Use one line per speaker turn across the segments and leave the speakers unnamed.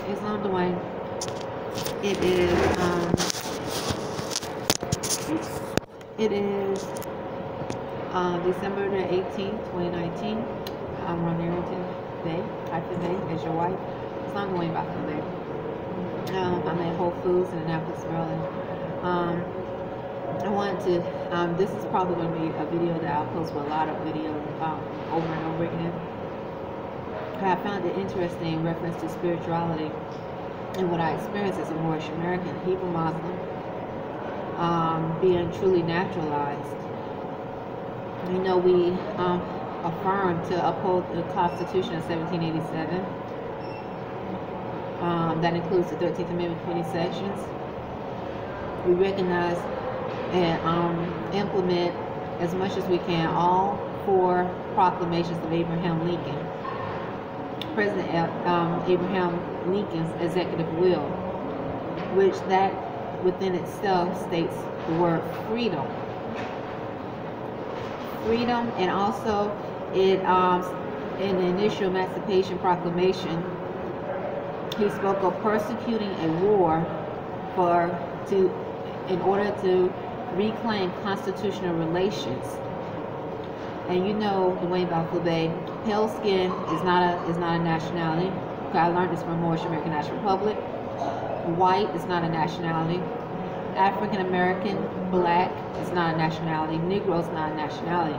Islam Dwayne. It is December the 18th, 2019. I'm on Arrington-Bey, Arrington-Bey as your wife. Islam Dwayne by Bay. I'm at Whole Foods in Annapolis, Maryland. I wanted to, this is probably going to be a video that I'll post with a lot of videos over and over again. I found it interesting in reference to spirituality and what I experienced as a Moorish American, Hebrew Muslim, being truly naturalized. You know, we affirmed to uphold the Constitution of 1787. That includes the 13th Amendment, 20 sections. We recognize and implement as much as we can all 4 proclamations of Abraham Lincoln, President Abraham Lincoln's executive will, which that within itself states the word freedom. Freedom, and also it in the initial Emancipation Proclamation, he spoke of persecuting a war in order to reclaim constitutional relations. And you know, Dwayne Bay, pale skin is not a nationality. Okay, I learned this from Moorish American National Republic. White is not a nationality. African American, black is not a nationality. Negro is not a nationality.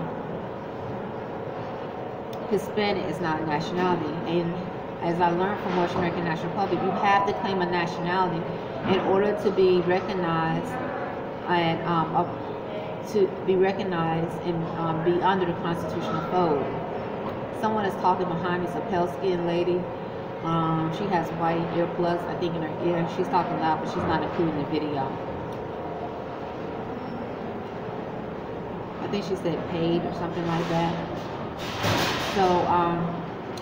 Hispanic is not a nationality. And as I learned from Moorish American National Republic, you have to claim a nationality in order to be recognized and be under the constitutional fold. Someone is talking behind me. It's a pale-skinned lady. She has white earplugs, I think, in her ear. She's talking loud, but she's not including the video. I think she said paid or something like that. So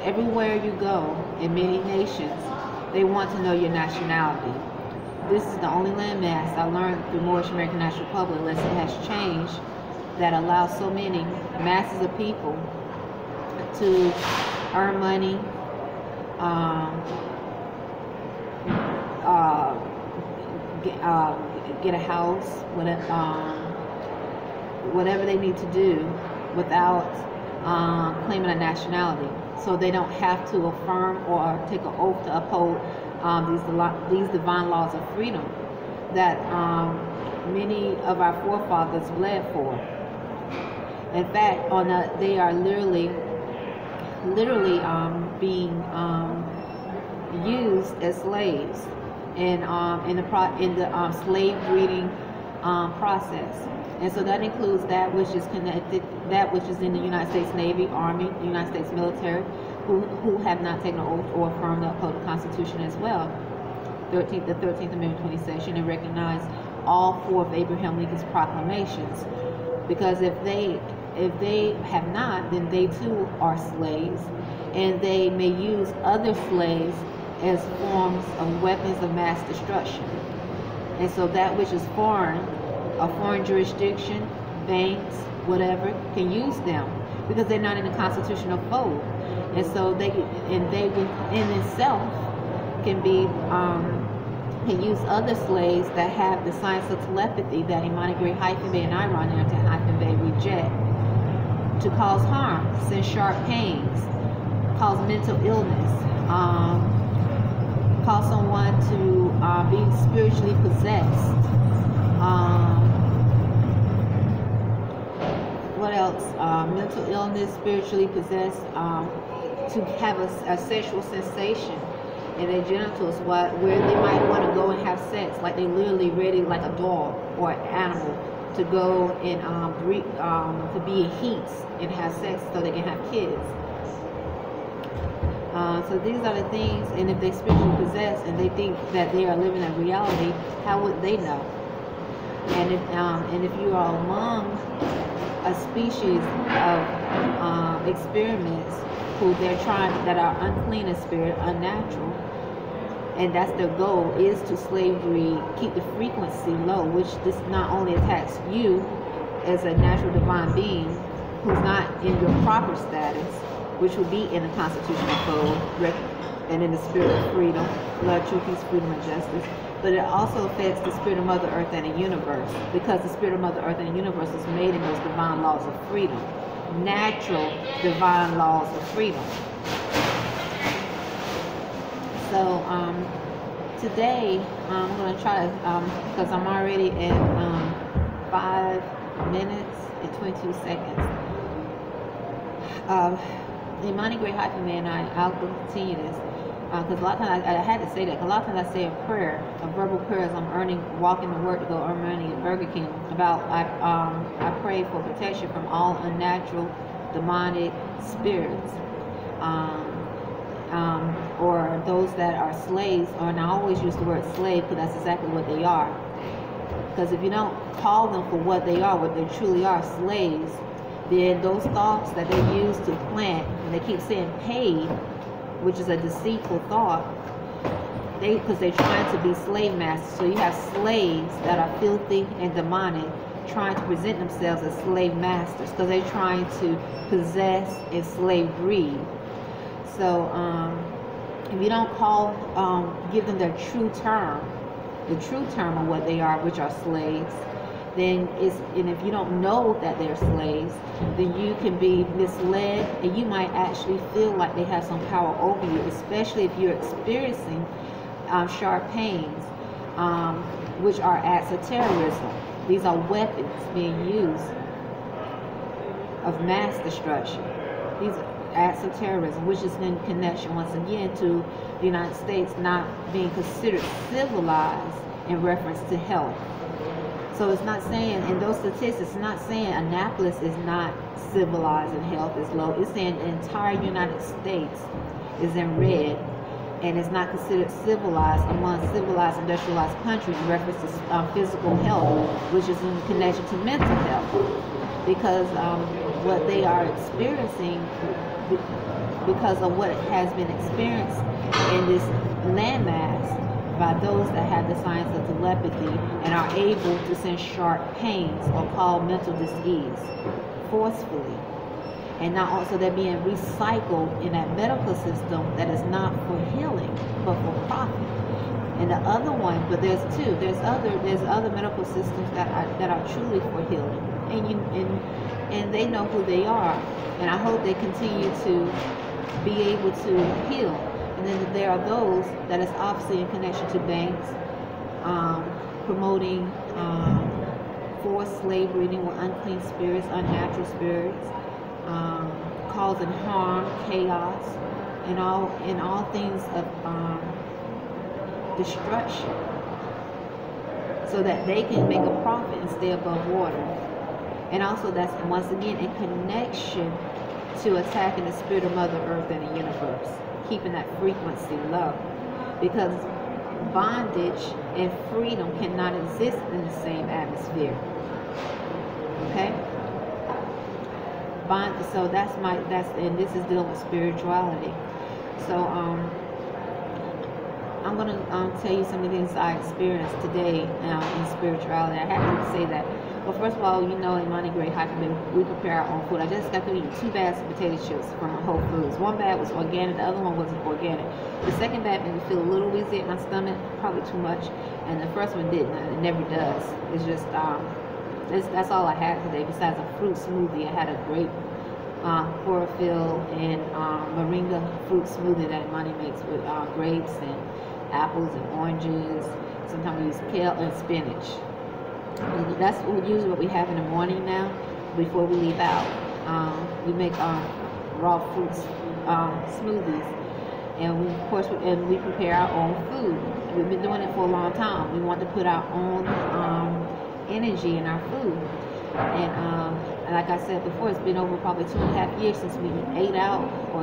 everywhere you go in many nations, they want to know your nationality. This is the only landmass I learned through Moorish American National Republic, unless it has changed, that allows so many masses of people to earn money, get a house, whatever they need to do without claiming a nationality. So they don't have to affirm or take an oath to uphold these divine laws of freedom that many of our forefathers bled for. In fact, they are literally being used as slaves in the slave breeding process. And so that includes that which is in the United States Navy, Army, the United States military, who have not taken an oath or affirmed the uphold the Constitution as well. The 13th Amendment, 20 section, and recognize all 4 of Abraham Lincoln's proclamations. Because if they have not, then they too are slaves, and they may use other slaves as forms of weapons of mass destruction. And so that which is foreign, a foreign jurisdiction, banks, whatever, can use them because they're not in the constitutional fold. And so they within itself can use other slaves that have the science of telepathy that Imani Bey and Arrington-Bey reject, to cause harm, send sharp pains, cause mental illness, cause someone to be spiritually possessed. What else? Mental illness, spiritually possessed, to have a sexual sensation in their genitals where they might want to go and have sex, like they literally ready like a dog or an animal to go and to be in heats and have sex so they can have kids. So these are the things, and if they spiritually possess and they think that they are living in reality, how would they know? And if you are among a species of experiments that are unclean in spirit, unnatural, and that's their goal, is to slavery, keep the frequency low, which this not only attacks you as a natural divine being who's not in your proper status, which would be in the constitutional code and in the spirit of freedom, love, truth, peace, freedom, and justice. But it also affects the spirit of Mother Earth and the universe, because the spirit of Mother Earth and the universe is made in those divine laws of freedom, natural divine laws of freedom. So today I'm going to try to, because I'm already at 5 minutes and 22 seconds. Imani Great Hyphen Man, I'll continue this. Because a lot of times I had to say that. Because a lot of times I say a prayer, a verbal prayer, as I'm walking to work to go earn money at Burger King. I pray for protection from all unnatural, demonic spirits, or those that are slaves. And I always use the word slave because that's exactly what they are. Because if you don't call them for what they are, what they truly are, slaves, then those thoughts that they use to plant, and they keep saying paid, which is a deceitful thought, because they're trying to be slave masters. So you have slaves that are filthy and demonic trying to present themselves as slave masters because they're trying to possess and slave breed. So if you don't give them their true term, the true term of what they are, which are slaves, and if you don't know that they're slaves, then you can be misled, and you might actually feel like they have some power over you, especially if you're experiencing sharp pains, which are acts of terrorism. These are weapons being used of mass destruction. These are acts of terrorism, which is in connection once again to the United States not being considered civilized in reference to health. So it's not saying, in those statistics, it's not saying Annapolis is not civilized and health is low. It's saying the entire United States is in red and is not considered civilized among civilized, industrialized countries in reference to physical health, which is in connection to mental health. Because what they are experiencing, because of what has been experienced in this landmass, by those that have the science of telepathy and are able to sense sharp pains or call mental disease forcefully. And now also they're being recycled in that medical system that is not for healing, but for profit. And the other one, but there's two, there's other medical systems that are truly for healing. And they know who they are. And I hope they continue to be able to heal. And then there are those that is obviously in connection to banks, promoting forced slave breeding with unclean spirits, unnatural spirits, causing harm, chaos, and all things of destruction, so that they can make a profit and stay above water. And also that's once again in connection to attacking the spirit of Mother Earth and the universe, keeping that frequency low, because bondage and freedom cannot exist in the same atmosphere. Okay? So and this is dealing with spirituality. So I'm gonna tell you some of the things I experienced today in spirituality. I had to say that. Well, first of all, you know, in Imani Great Hyphen, we prepare our own food. I just got to eat 2 bags of potato chips from Whole Foods. 1 bag was organic, the other one wasn't organic. The second bag made me feel a little wheezy in my stomach, probably too much, and the first one didn't. It never does. It's just that's all I had today. Besides a fruit smoothie, I had a grape, chlorophyll, and moringa fruit smoothie that Imani makes with grapes and apples and oranges. Sometimes we use kale and spinach. That's usually what we have in the morning now before we leave out. We make raw fruits smoothies, and we prepare our own food. We've been doing it for a long time. We want to put our own energy in our food, and like I said before, it's been over probably 2.5 years since we ate out or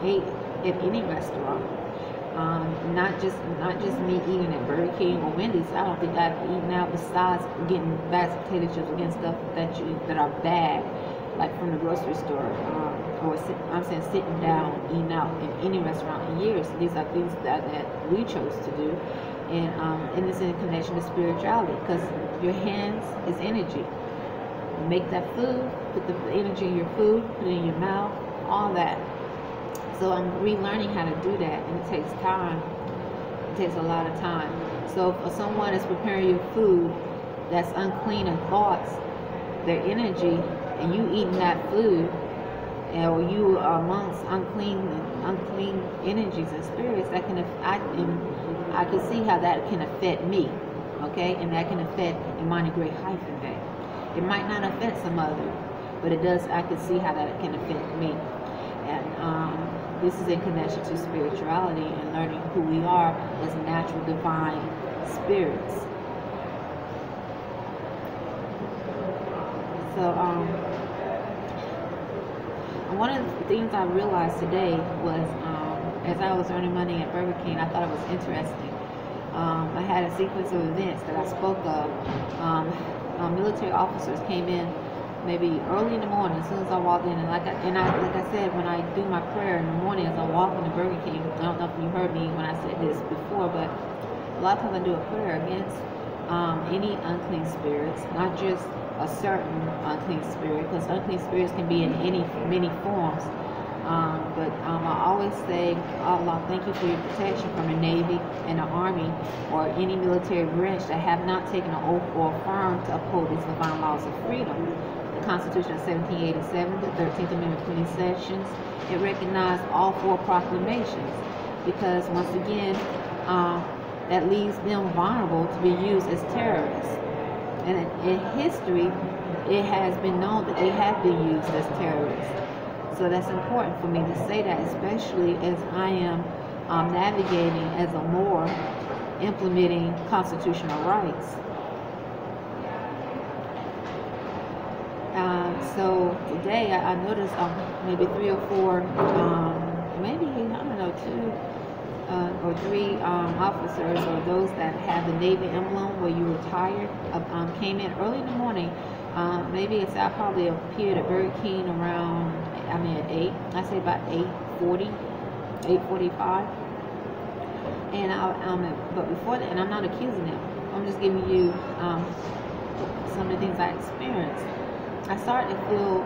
ate at any restaurant. Not just me eating at Burger King or Wendy's. I don't think I've eaten out besides getting bags of potato chips and stuff that are bad, like from the grocery store, or sitting down eating out in any restaurant in years. These are things that we chose to do, and it's in connection to spirituality, because your hands is energy. Make that food, put the energy in your food, put it in your mouth, all that. So I'm relearning how to do that, and it takes time. It takes a lot of time. So if someone is preparing your food that's unclean in thoughts, their energy, and you eating that food, or you are amongst unclean energies and spirits, that can I can see how that can affect me, okay, and that can affect Imani Great Day. It might not affect some other, but it does. I can see how that can affect me, and this is in connection to spirituality and learning who we are as natural divine spirits. So one of the things I realized today was, as I was earning money at Burger King, I thought it was interesting. I had a sequence of events that I spoke of. Military officers came in maybe early in the morning, as soon as I walked in, and like I said, when I do my prayer in the morning as I walk into Burger King, I don't know if you heard me when I said this before, but a lot of times I do a prayer against any unclean spirits, not just a certain unclean spirit, because unclean spirits can be in many forms. But I always say, Allah, thank you for your protection from the Navy and the Army or any military branch that have not taken an oath or affirmed to uphold these divine laws of freedom. The Constitution of 1787, the 13th Amendment 20 sections, it recognized all 4 proclamations, because once again, that leaves them vulnerable to be used as terrorists. And in history, it has been known that they have been used as terrorists. So that's important for me to say that, especially as I am navigating as a Moor, implementing constitutional rights. So today I noticed maybe 3 or 4, maybe, I don't know, 2 or 3 officers, or those that have the Navy emblem where you retired, came in early in the morning. Maybe I probably appeared at Burger King around, at 8, I say about 8:40, 8:45. And but before that, and I'm not accusing them, I'm just giving you some of the things I experienced. I started to feel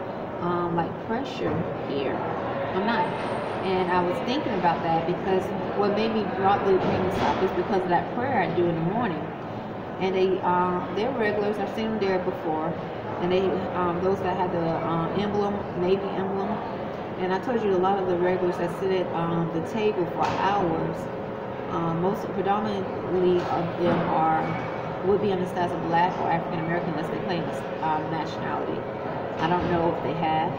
like pressure here. And I was thinking about that, because what made me bring this up is because of that prayer I do in the morning. And they're regulars. I've seen them there before. And they, those that had the emblem, Navy emblem. And I told you a lot of the regulars that sit at the table for hours, predominantly of them would be on the status of Black or African American unless they claim nationality. I don't know if they have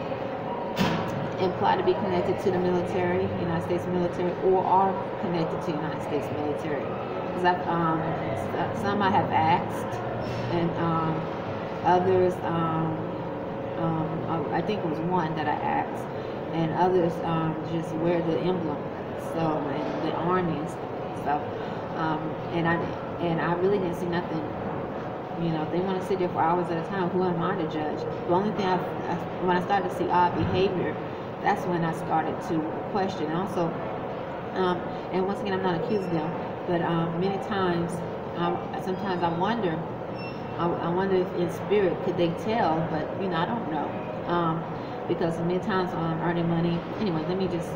implied to be connected to the military, United States military, or are connected to the United States military. Because some I have asked, and others, I think it was one that I asked, and others just wear the emblem, so, and the Army and stuff. And I really didn't see nothing. If they want to sit there for hours at a time, who am I to judge? The only thing when I started to see odd behavior, that's when I started to question. Also, and once again, I'm not accusing them, but many times, sometimes I wonder if in spirit could they tell, but I don't know, because many times I'm earning money. Anyway, let me just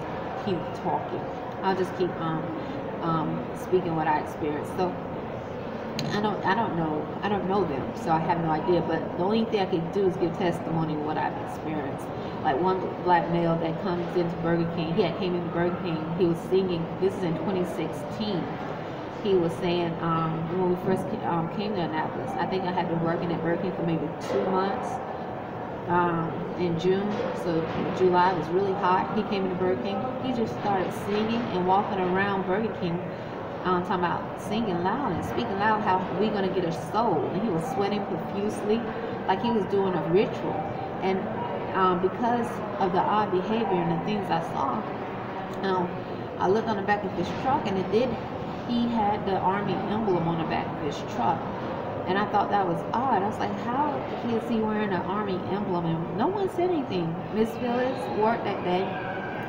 keep talking. I'll just keep speaking what I experienced. So I don't know them, so I have no idea. But the only thing I can do is give testimony of what I've experienced. Like one Black male that comes into Burger King, he came into Burger King, he was singing, this is in 2016, he was saying, when we first came to Annapolis, I think I had been working at Burger King for maybe 2 months, in June, so July was really hot. He came into Burger King, he just started singing and walking around Burger King, talking about singing loud and speaking loud, how we gonna get a soul, and he was sweating profusely, like he was doing a ritual. And because of the odd behavior and the things I saw, I looked on the back of his truck, and he had the Army emblem on the back of his truck. And I thought that was odd. I was like, how is he wearing an Army emblem? And no one said anything. Miss Phyllis worked that day.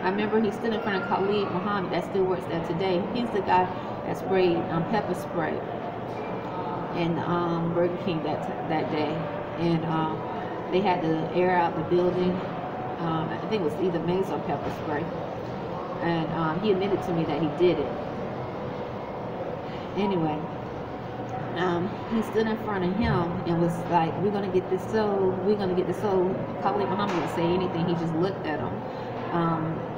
I remember he stood in front of Khalid Muhammad, that still works there today. He's the guy that sprayed pepper spray in Burger King that day. And they had to air out the building. I think it was either mace or pepper spray. and he admitted to me that he did it. Anyway, he stood in front of him and was like, "We're gonna get this soul. We're gonna get this soul." Khalid Muhammad didn't say anything. He just looked at him,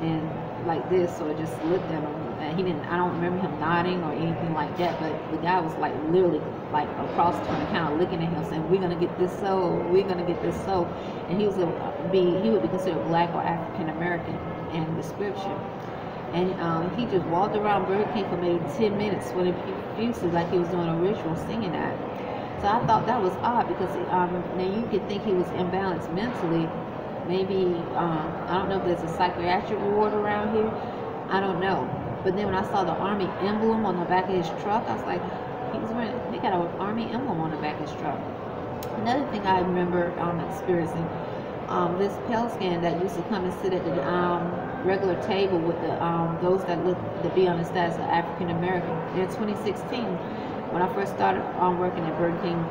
and like this, or just looked at him. And he didn't. I don't remember him nodding or anything like that. But the guy was like literally like across from him, kind of looking at him, saying, "We're gonna get this soul. We're gonna get this soul." And he would be considered black or African American in the scripture. And he just walked around Burger King for maybe 10 minutes when it profusely, like he was doing a ritual, singing that. So I thought that was odd, because now you could think he was imbalanced mentally. Maybe, I don't know if there's a psychiatric ward around here. I don't know. But then when I saw the Army emblem on the back of his truck, I was like, he got an Army emblem on the back of his truck. Another thing I remember experiencing, this pale scan that used to come and sit at the regular table with the those that look to be on the status of African American. In 2016, when I first started working at Burger King,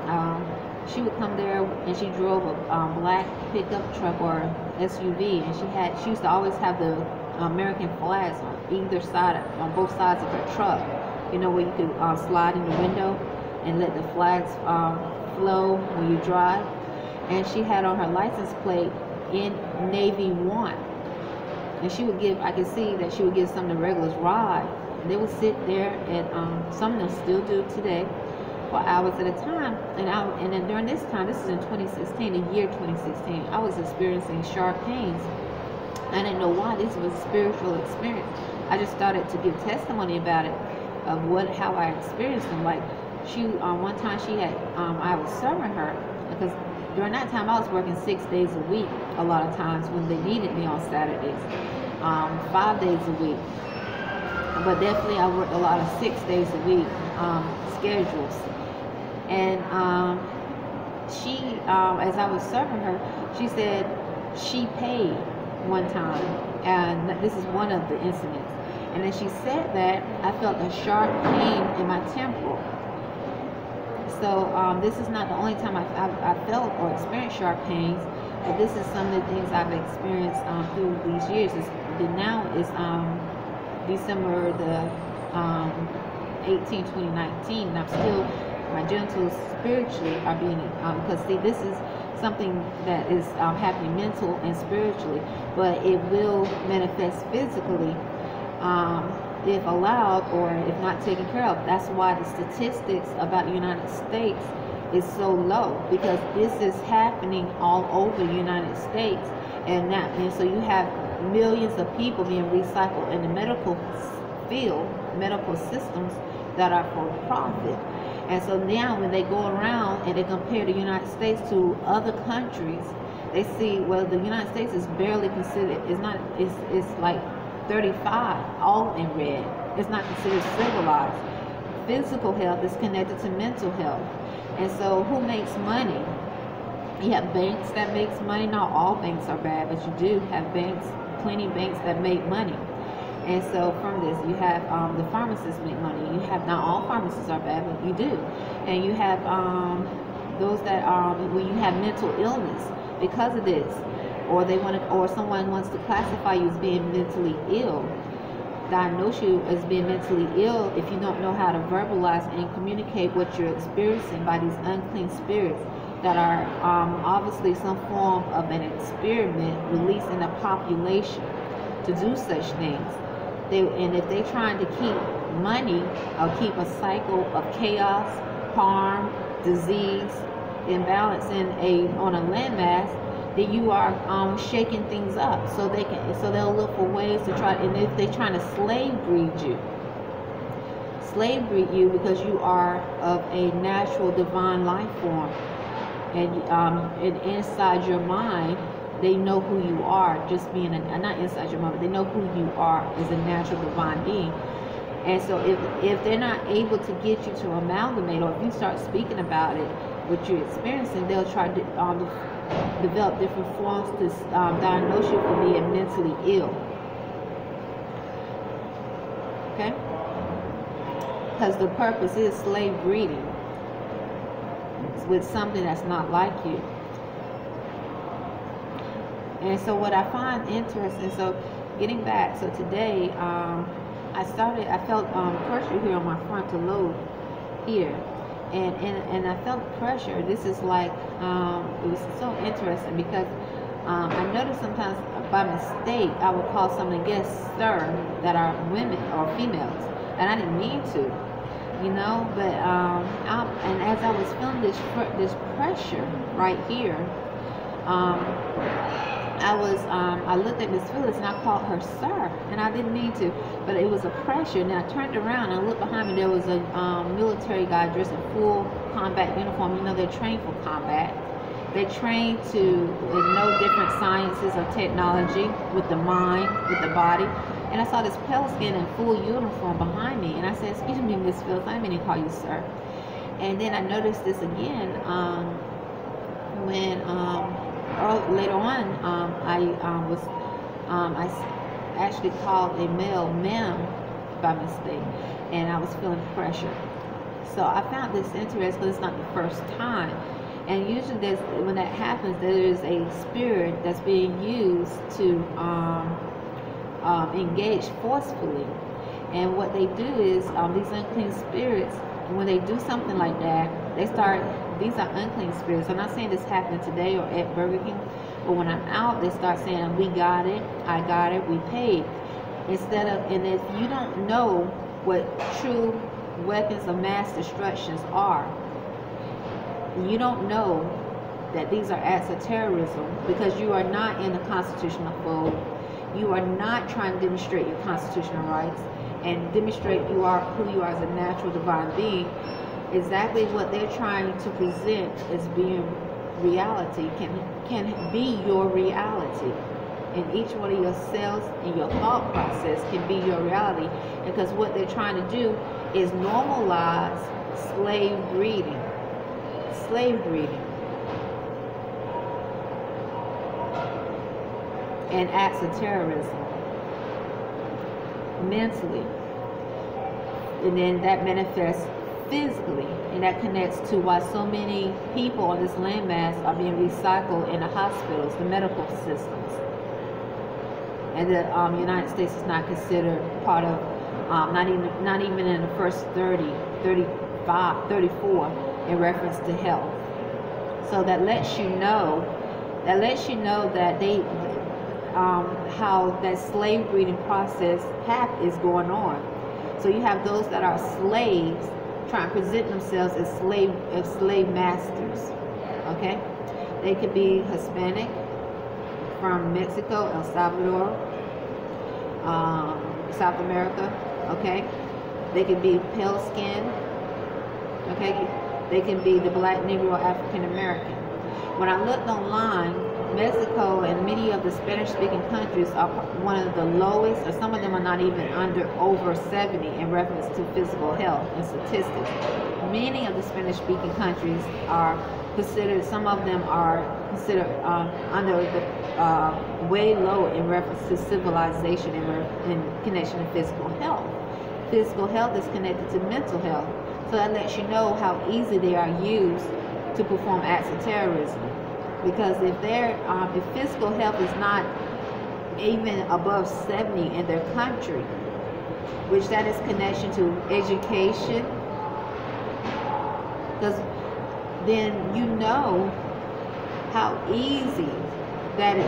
she would come there and she drove a black pickup truck or SUV, and she used to always have the American flags on either side, on both sides of her truck. You know, where you could slide in the window and let the flags flow when you drive. And she had on her license plate in Navy 1. And she would give, I could see that she would give some of the regulars ride. And they would sit there, and some of them still do today, for hours at a time. And then during this time, this is in 2016, the year 2016, I was experiencing sharp pains. I didn't know why. This was a spiritual experience. I just started to give testimony about it, of how I experienced them. Like, she, one time she had, I was serving her, because during that time I was working 6 days a week, a lot of times when they needed me on Saturdays, 5 days a week. But definitely I worked a lot of 6 days a week schedules. And she, as I was serving her, she said she paid one time, and this is one of the incidents. And then she said that I felt a sharp pain in my temple. So this is not the only time I felt or experienced sharp pains, but this is some of the things I've experienced through these years. Now is December the 18, 2019, and I'm still, my genitals spiritually are being, because see, this is something that is happening mental and spiritually, but it will manifest physically if allowed, or if not taken care of. That's why the statistics about the United States is so low, because this is happening all over the United States. And so you have millions of people being recycled in the medical field, medical systems that are for profit. And so now when they go around and they compare the United States to other countries, they see, well, the United States is barely considered, it's like 35, all in red. It's not considered civilized. Physical health is connected to mental health. And so who makes money? You have banks that makes money. Not all banks are bad, but you do have banks, plenty of banks that make money. And so from this, you have the pharmacists make money. You have, not all pharmacists are bad, but you do. And you have those that when you have mental illness because of this, or or someone wants to classify you as being mentally ill, diagnose you as being mentally ill if you don't know how to verbalize and communicate what you're experiencing by these unclean spirits that are obviously some form of an experiment released in the population to do such things. And if they're trying to keep money or keep a cycle of chaos, harm, disease, imbalance on a landmass, then you are shaking things up. So they'll look for ways to try. And if they're trying to slave breed you because you are of a natural divine life form, and inside your mind, they know who you are, just being not inside your mind, but they know who you are as a natural divine being. And so if they're not able to get you to amalgamate, or if you start speaking about it, what you're experiencing, they'll try to develop different forms to diagnose you for being mentally ill. Okay? Because the purpose is slave breeding with something that's not like you. And so what I find interesting, so getting back. So today, I felt pressure here on my frontal lobe here. And I felt pressure. This is like, it was so interesting because I noticed sometimes by mistake I would call someone guest sir that are women or females, and I didn't mean to, you know. But and as I was feeling this pressure right here, I looked at Miss Phyllis and I called her sir, and I didn't mean to, but it was a pressure. And I turned around and I looked behind me. There was a military guy dressed in full combat uniform. You know, they're trained for combat. They train to know different sciences of technology with the mind, with the body. And I saw this pale skin in full uniform behind me, and I said, "Excuse me, Miss Phyllis, I didn't mean to call you sir." And then I noticed this again when later on I actually called a male ma'am by mistake, and I was feeling pressure. So I found this interesting because it's not the first time. And usually when that happens, there is a spirit that's being used to engage forcefully. And what they do is, these unclean spirits, when they do something like that, these are unclean spirits. I'm not saying this happened today or at Burger King, but when I'm out, they start saying, "We got it, I got it, we paid." And if you don't know what true weapons of mass destructions are, you don't know that these are acts of terrorism, because you are not in the constitutional fold. You are not trying to demonstrate your constitutional rights and demonstrate who you are as a natural divine being. Exactly what they're trying to present as being reality can be your reality. And each one of your cells and your thought process can be your reality, because what they're trying to do is normalize slave breeding. And acts of terrorism mentally, and then that manifests physically, and that connects to why so many people on this landmass are being recycled in the hospitals, the medical systems, and the United States is not considered part of, not even in the first 30, 35, 34 in reference to health. So that lets you know that they how that slave breeding process is going on. So you have those that are slaves trying to present themselves as slave masters. Okay, they could be Hispanic from Mexico, El Salvador, South America. Okay, they could be pale skin. Okay, they can be the black, Negro, African American. When I looked online, Mexico and many of the Spanish-speaking countries are one of the lowest, or some of them are not even over 70 in reference to physical health and statistics. Many of the Spanish-speaking countries are considered, some of them are considered under the way low in reference to civilization in connection to physical health. Physical health is connected to mental health. So that lets you know how easy they are used to perform acts of terrorism. Because if physical health is not even above 70 in their country, which that is connection to education, because then you know how easy that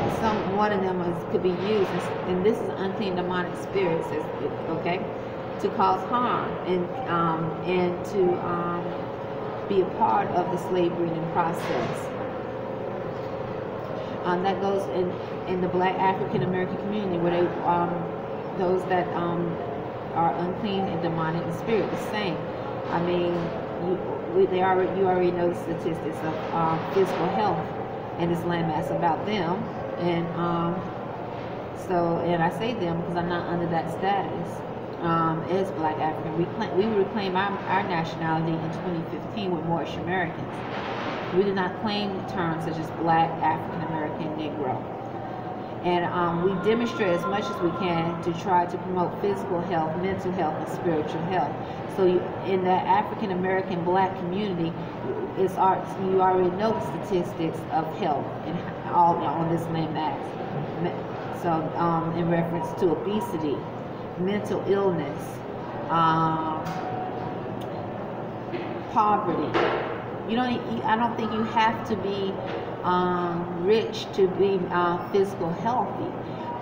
one of them could be used, and this is unclean demonic spirits, okay, to cause harm and to be a part of the slave breeding process. That goes in the black African American community, where they those that are unclean and demonic in spirit, the same. I mean, you already know the statistics of physical health in this landmass about them, and and I say them because I'm not under that status. As black African, we reclaim our nationality in 2015 with Moorish Americans. We do not claim terms such as black, African American, Negro. And we demonstrate as much as we can to try to promote physical health, mental health, and spiritual health. So in the African American black community, you already know the statistics of health and all on this landmass. So in reference to obesity, mental illness, poverty. I don't think you have to be rich to be physical healthy.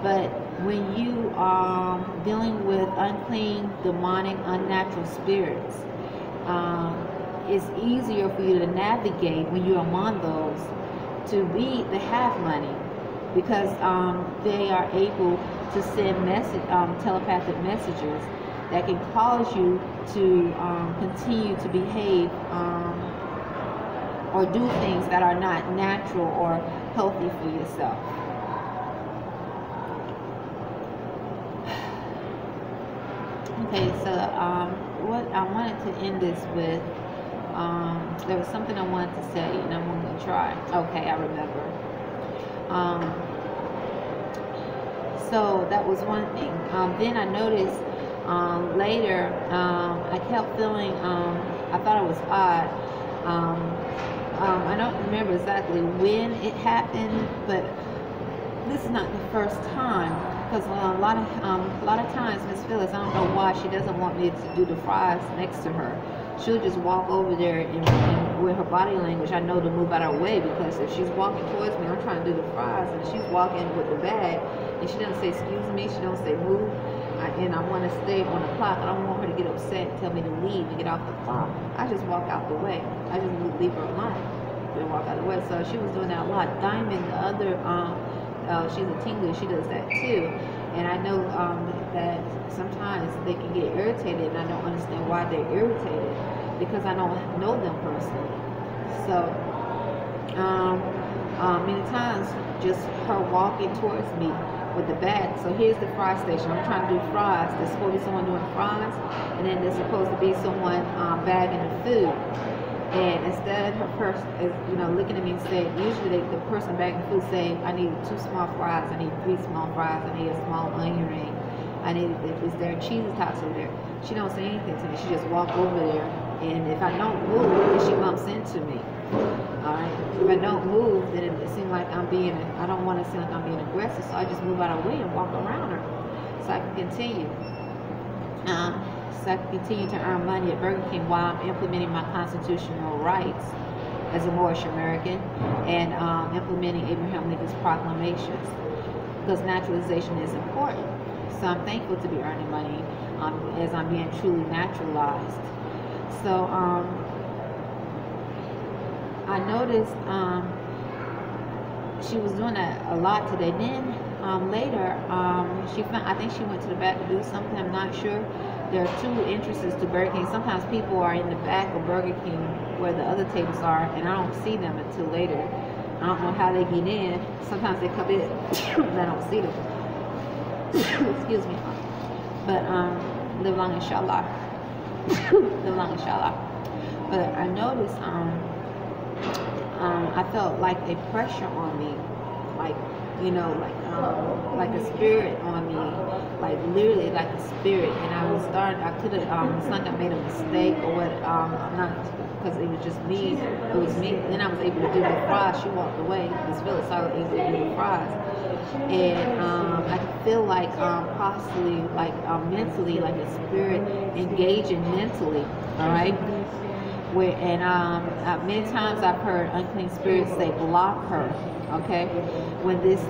But when you are dealing with unclean, demonic, unnatural spirits, it's easier for you to navigate when you're among those to have money, because they are able to send telepathic messages that can cause you to continue to behave or do things that are not natural or healthy for yourself. Okay, so what I wanted to end this with, there was something I wanted to say, and I'm going to try. Okay, I remember. So that was one thing. Then I noticed later, I kept feeling, I thought it was odd. I don't remember exactly when it happened, but this is not the first time. Because a lot of times, Miss Phyllis, I don't know why she doesn't want me to do the fries next to her. She'll just walk over there and with her body language, I know to move out of her way, because if she's walking towards me, I'm trying to do the fries, and she's walking with the bag, and she doesn't say excuse me, she don't say move, and I want to stay on the clock. I don't want her to get upset and tell me to leave and get off the clock. I just walk out the way. I just leave her alone and walk out the way. So she was doing that a lot. Diamond, the other, she's a tingler, she does that too. And I know that sometimes they can get irritated, and I don't understand why they're irritated, because I don't know them personally. So many times just her walking towards me with the bag. So here's the fry station. I'm trying to do fries. There's supposed to be someone doing fries, and then there's supposed to be someone bagging the food. And instead, her person is, looking at me and saying, usually the person bagging food say, I need 2 small fries, I need 3 small fries, I need a small onion ring, I need, is there cheesy tots over there? She don't say anything to me. She just walk over there, and if I don't move, then she bumps into me. Alright, if I don't move, then it seems like I don't want to seem like I'm being aggressive, so I just move out of the way and walk around her, so I can continue. So I can continue to earn money at Burger King while I'm implementing my constitutional rights as a Moorish American, and implementing Abraham Lincoln's proclamations, because naturalization is important. So I'm thankful to be earning money as I'm being truly naturalized. So I noticed she was doing that a lot today. Then later, I think she went to the back to do something, I'm not sure. There are 2 entrances to Burger King. Sometimes people are in the back of Burger King where the other tables are, and I don't see them until later. I don't know how they get in. Sometimes they come in and I don't see them. Excuse me. But live long inshallah. Live long inshallah. But I noticed I felt like a pressure on me, like a spirit on me, like literally like a spirit. And I could have, it's like I made a mistake or what, I'm not, because it was just me, it was me. Then I was able to do the fries. She walked away, Miss Phyllis, so I was able to do the fries. And I feel like possibly, like mentally, like a spirit engaging mentally, all right? Many times I've heard unclean spirits say, block her, okay? When this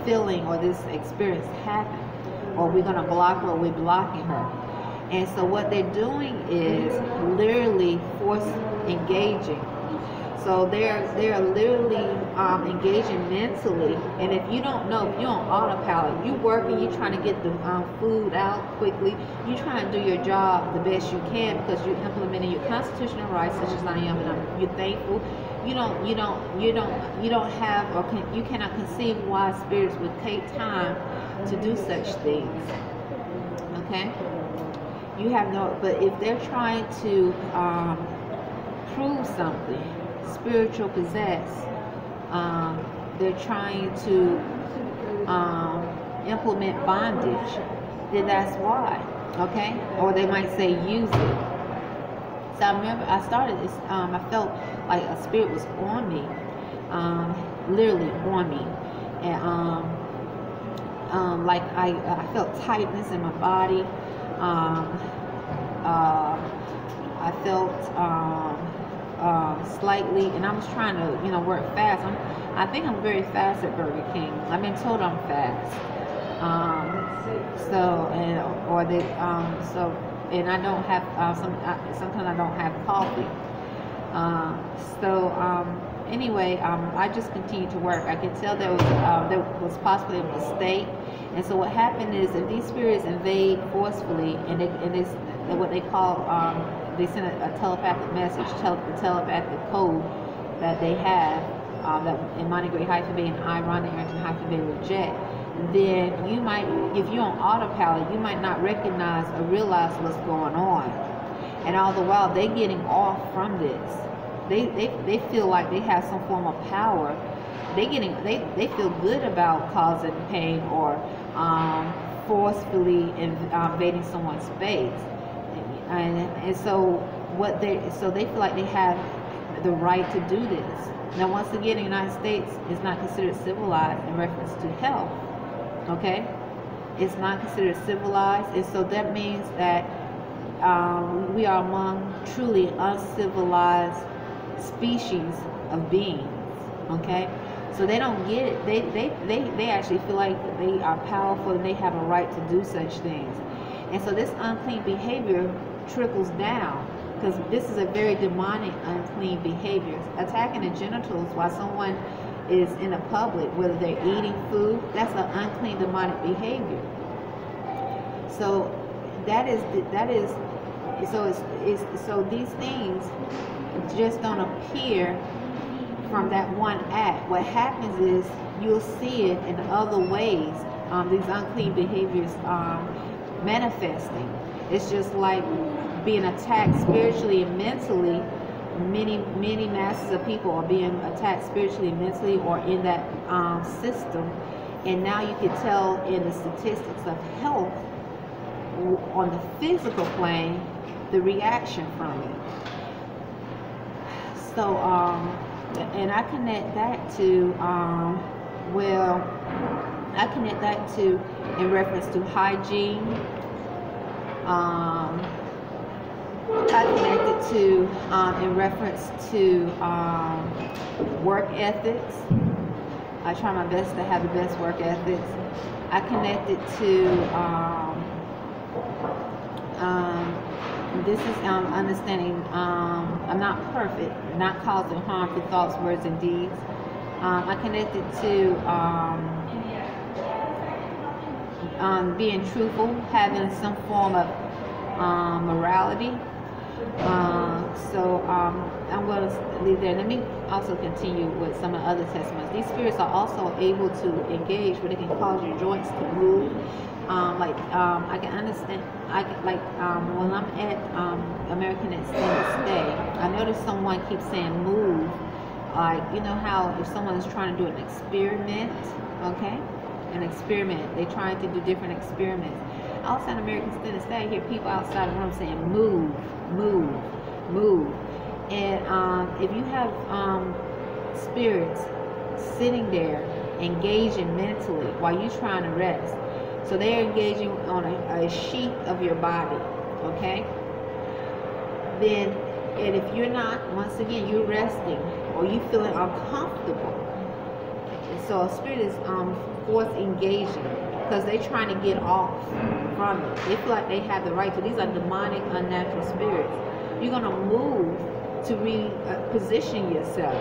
feeling or this experience happens, or we're gonna block her, or we're blocking her. And so what they're doing is literally force engaging. So they're literally engaging mentally. And if you don't know, if you're on autopilot, you working, you trying to get the food out quickly, you trying to do your job the best you can, because you're implementing your constitutional rights, such as I am, and you're thankful. You don't have, or you cannot conceive why spirits would take time to do such things. Okay, you have no. But if they're trying to prove something, spiritual possess, they're trying to implement bondage, then that's why. Okay, or they might say use it. So I remember I started this, I felt like a spirit was on me, literally on me. and like I felt tightness in my body. I felt slightly, and I was trying to, work fast. I think I'm very fast at Burger King. I've been told I'm fast. And I don't have sometimes I don't have coffee. Anyway, I just continued to work. I could tell there was possibly a mistake, and so what happened is if these spirits invade forcefully, and what they call they send a telepathic message, the telepathic code that they have that in Arrington-Bey and Arrington-Bey reject. Then you might, if you're on autopilot, you might not recognize or realize what's going on, and all the while they're getting off from this. They feel like they have some form of power. They feel good about causing pain or forcefully invading someone's space, and so they feel like they have the right to do this. Now, once again, the United States is not considered civilized in reference to health. Okay, it's not considered civilized, and so that means that we are among truly uncivilized species of beings. Okay, so they don't get it. They actually feel like they are powerful and they have a right to do such things, and so this unclean behavior trickles down, because this is a very demonic unclean behavior. Attacking the genitals while someone is in the public, whether they're eating food, that's an unclean demonic behavior. So so these things just don't appear from that one act. What happens is you'll see it in other ways, these unclean behaviors manifesting. It's just like being attacked spiritually and mentally. Many masses of people are being attacked spiritually and mentally, or in that system, and now you can tell in the statistics of health on the physical plane the reaction from it. So and I connect that to in reference to hygiene. I connected to in reference to work ethics. I try my best to have the best work ethics. I connected to this is understanding I'm not perfect, not causing harm through thoughts, words, and deeds. I connected to being truthful, having some form of morality. I'm going to leave there. Let me also continue with some of the other testimonies. These spirits are also able to engage where they can cause your joints to move. I can understand. When I'm at American Extended Stay, I notice someone keeps saying move. Like, you know how if someone is trying to do an experiment, okay? An experiment. They're trying to do different experiments. Outside American Extended Stay, I hear people outside the room saying move, move, move. And if you have spirits sitting there engaging mentally while you're trying to rest, so they're engaging on a sheath of your body, okay? Then, and if you're not, once again, you're resting or you feeling uncomfortable, so a spirit is force engaging because they're trying to get off from it. They feel like they have the right to. These are demonic, unnatural spirits. You're going to move to reposition yourself,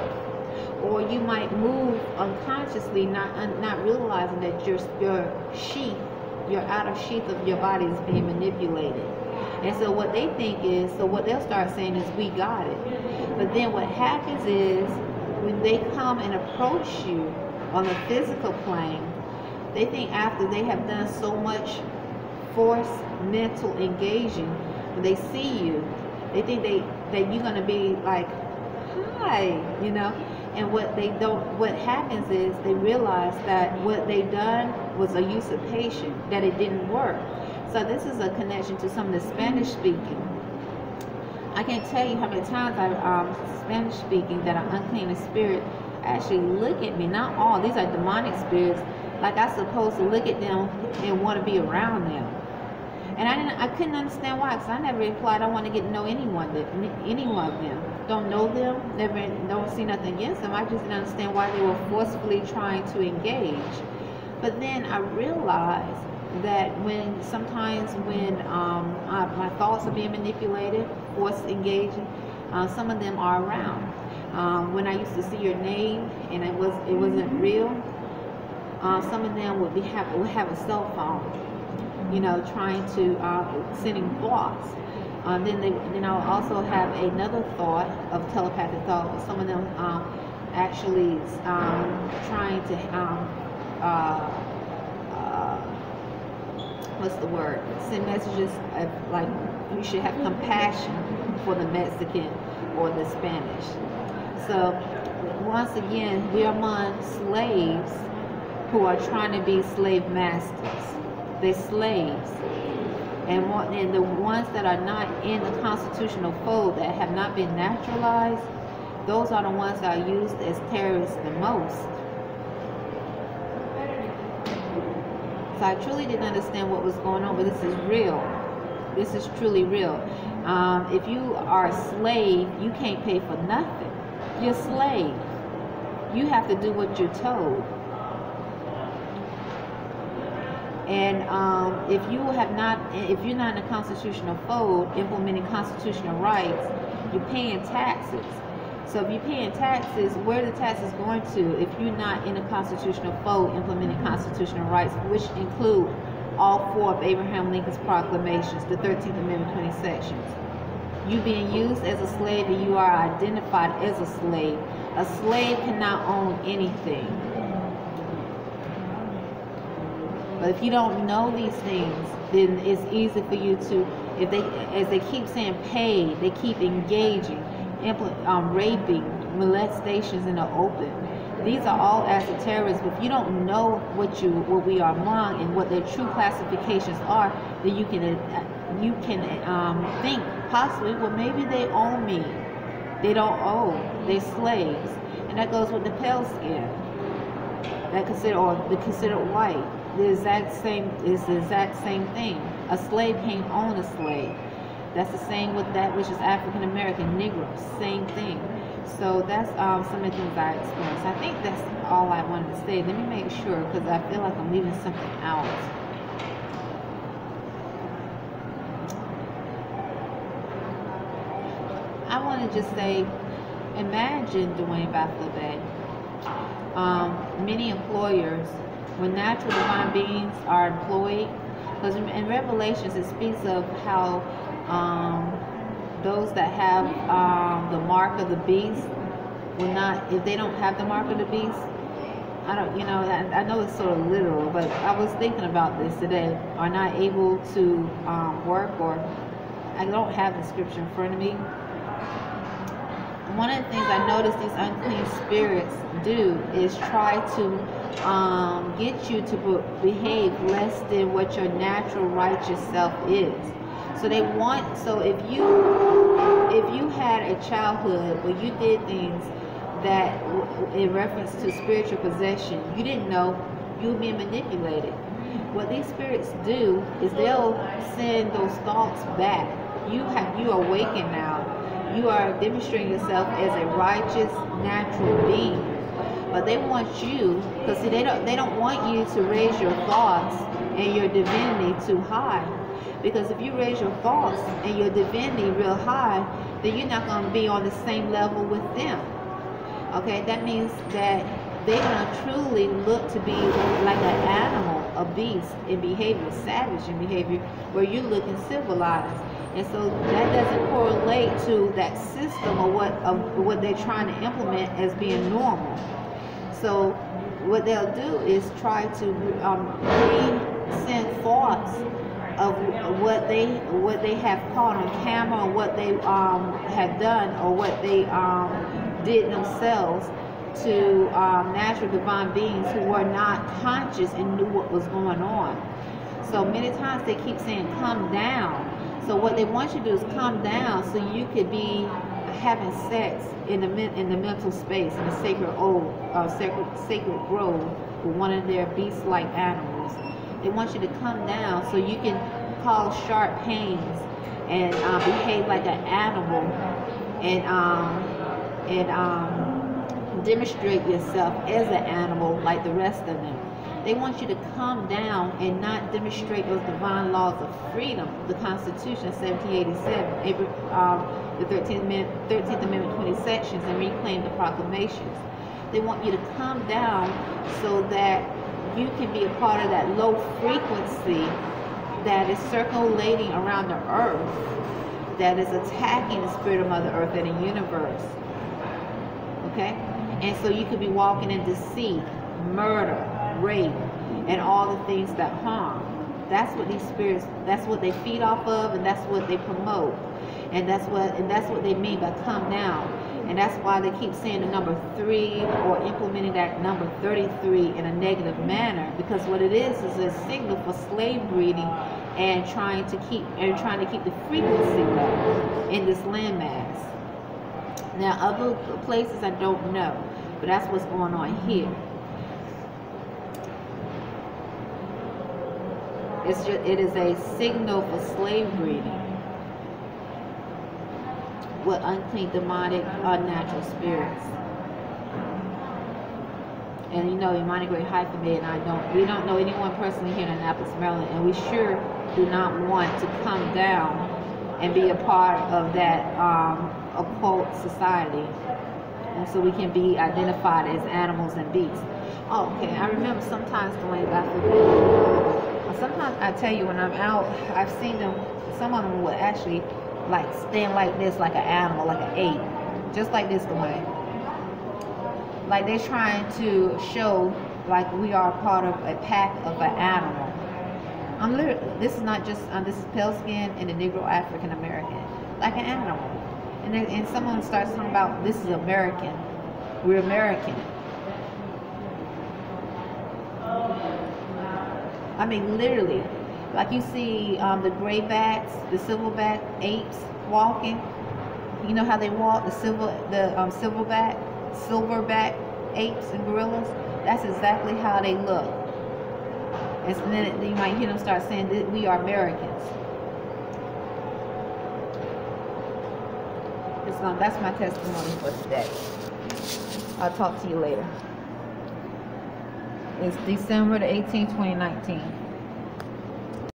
or you might move unconsciously, not realizing that your sheath, your outer sheath of your body is being manipulated. And so what they think is, so what they'll start saying is, we got it. But then what happens is, when they come and approach you on the physical plane, they think after they have done so much force mental engaging, when they see you, they think that you're going to be like, hi, you know. And what happens is they realize that what they done was a usurpation, that it didn't work. So this is a connection to some of the Spanish speaking. I can't tell you how many times Spanish speaking that are unclean in spirit actually look at me. Not all. These are demonic spirits. Like I'm supposed to look at them and want to be around them. And I couldn't understand why, because I never replied I want to get to know any one of them. Don't know them, don't see nothing against them. I just didn't understand why they were forcefully trying to engage. But then I realized that sometimes when my thoughts are being manipulated, forced engaging, some of them are around. When I used to see your name and it wasn't real, some of them would have a cell phone, trying to sending thoughts. Then I'll also have another thought of telepathic thought. Some of them actually trying to what's the word? Send messages of, like, you should have compassion for the Mexican or the Spanish. So once again, we are among slaves who are trying to be slave masters. They're slaves. And the ones that are not in the constitutional fold, that have not been naturalized, those are the ones that are used as terrorists the most. So I truly didn't understand what was going on, but this is real. This is truly real. If you are a slave, you can't pay for nothing. You're a slave. You have to do what you're told. And if you're not in a constitutional fold, implementing constitutional rights, you're paying taxes. So if you're paying taxes, where are the taxes going to if you're not in a constitutional fold, implementing constitutional rights, which include all 4 of Abraham Lincoln's proclamations, the 13th Amendment, 20 sections. You being used as a slave, and you are identified as a slave. A slave cannot own anything. But if you don't know these things, then it's easy for you to, as they keep saying pay, they keep engaging, raping, molestations in the open. These are all acts of terrorism. If you don't know what we are among and what their true classifications are, then you can think possibly, well, maybe they own me. They don't owe. They're slaves, and that goes with the pale skin. That considered white. Is the exact same thing. A slave can't own a slave. That's the same with that which is African American, Negroes, same thing. So that's some of the things I experienced. I think that's all I wanted to say. Let me make sure, because I feel like I'm leaving something out. I want to just say, imagine, Dwayne Bafla-Bay, many employers, when natural divine beings are employed, because in Revelations it speaks of how those that have the mark of the beast will not, if they don't have the mark of the beast, I know it's sort of literal, but I was thinking about this today, are not able to work, or I don't have the scripture in front of me. One of the things I noticed these unclean spirits do is try to get you to behave less than what your natural righteous self is. So if you had a childhood where you did things that in reference to spiritual possession, you didn't know you were being manipulated. What these spirits do is they'll send those thoughts back. You are awakened now. You are demonstrating yourself as a righteous, natural being. But they want you, because they don't want you to raise your thoughts and your divinity too high. Because if you raise your thoughts and your divinity real high, then you're not going to be on the same level with them. Okay, that means that they're going to truly look to be like an animal, a beast in behavior, savage in behavior, where you're looking civilized. And so that doesn't correlate to that system of what they're trying to implement as being normal. So what they'll do is try to send thoughts of what they have caught on camera, or what they have done, or what they did themselves to natural divine beings who were not conscious and knew what was going on. So many times they keep saying, come down. So what they want you to do is come down so you could be having sex in the mental space, in the sacred grove with one of their beast-like animals. They want you to come down so you can cause sharp pains and behave like an animal and demonstrate yourself as an animal like the rest of them. They want you to come down and not demonstrate those divine laws of freedom, the Constitution of 1787, the 13th Amendment, 20 sections, and reclaim the proclamations. They want you to come down so that you can be a part of that low frequency that is circulating around the earth, that is attacking the spirit of Mother Earth and the universe. Okay? And so you could be walking in deceit, murder, rape, and all the things that harm. That's what these spirits, that's what they feed off of, and that's what they promote. And that's what they mean by come down. And that's why they keep saying the number 3 or implementing that number 33 in a negative manner, because what it is a signal for slave breeding and trying to keep the frequency low in this landmass. Now other places I don't know, but that's what's going on here. It is a signal for slave breeding with unclean, demonic, unnatural spirits. And you know, Imani Great Hyphenate and we don't know anyone personally here in Annapolis, Maryland, and we sure do not want to come down and be a part of that occult society, and so we can be identified as animals and beasts. Oh, okay, I remember sometimes doing sometimes I tell you, when I'm out, I've seen them, some of them will actually like stand like this, like an animal, like an ape, just like this, Dwayne. Like they're trying to show like we are part of a pack of an animal. I'm literally, this is not just, this is pale skin and the Negro African American, like an animal. And someone starts talking about this is American, we're American. I mean, literally, like you see the gray backs, the silverback apes walking. You know how they walk, the silverback apes and gorillas. That's exactly how they look. And then you might hear them start saying that we are Americans. That's my testimony for today. I'll talk to you later. It's December the 18th, 2019.